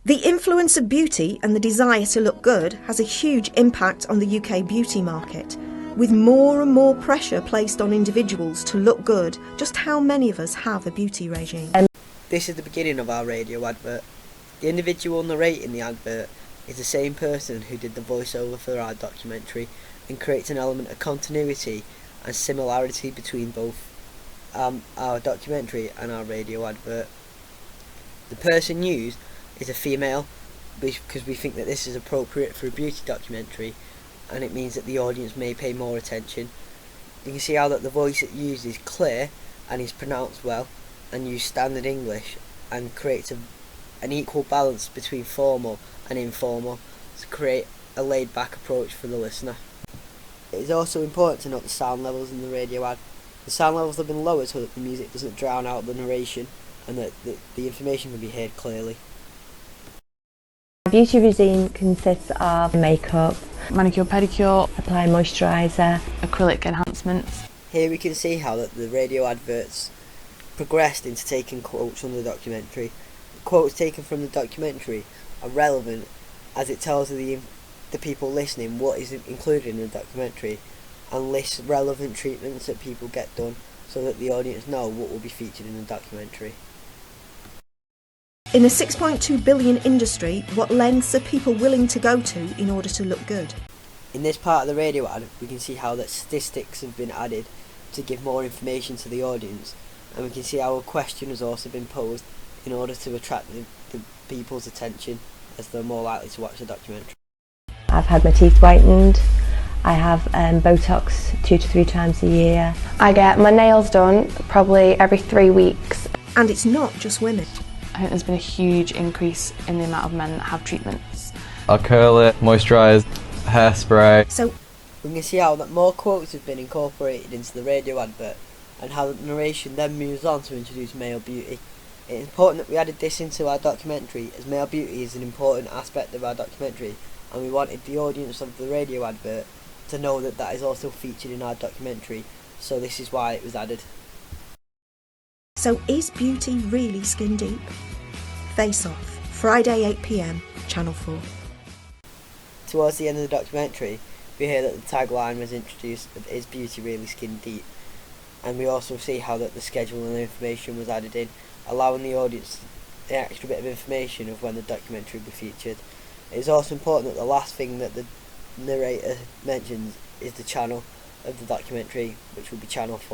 The influence of beauty and the desire to look good has a huge impact on the UK beauty market. With more and more pressure placed on individuals to look good, just how many of us have a beauty regime? This is the beginning of our radio advert. The individual narrating the advert is the same person who did the voiceover for our documentary and creates an element of continuity and similarity between both our documentary and our radio advert. The person used is a female because we think that this is appropriate for a beauty documentary, and it means that the audience may pay more attention. You can see how that the voice it used is clear and is pronounced well and use standard English and creates an equal balance between formal and informal to create a laid back approach for the listener. It is also important to note the sound levels in the radio ad. The sound levels have been lowered so that the music doesn't drown out the narration and that the information can be heard clearly. My beauty routine consists of makeup, manicure, pedicure, apply moisturiser, acrylic enhancements. Here we can see how that the radio adverts progressed into taking quotes from the documentary. The quotes taken from the documentary are relevant as it tells the people listening what is included in the documentary and lists relevant treatments that people get done so that the audience know what will be featured in the documentary. In a 6.2 billion industry, what lengths are people willing to go to in order to look good? In this part of the radio ad, we can see how that statistics have been added to give more information to the audience, and we can see how a question has also been posed in order to attract the people's attention as they're more likely to watch the documentary. I've had my teeth whitened, I have Botox 2 to 3 times a year. I get my nails done probably every 3 weeks. And it's not just women. I think there's been a huge increase in the amount of men that have treatments. I'll curl it, moisturise, hairspray. So we can see how that more quotes have been incorporated into the radio advert and how the narration then moves on to introduce male beauty. It's important that we added this into our documentary as male beauty is an important aspect of our documentary, and we wanted the audience of the radio advert to know that that is also featured in our documentary, so this is why it was added. So is beauty really skin deep? Face Off, Friday 8 PM, Channel 4. Towards the end of the documentary, we hear that the tagline was introduced of "Is beauty really skin deep?" and we also see how that the schedule and information was added in, allowing the audience the extra bit of information of when the documentary will be featured. It is also important that the last thing that the narrator mentions is the channel of the documentary, which will be Channel 4.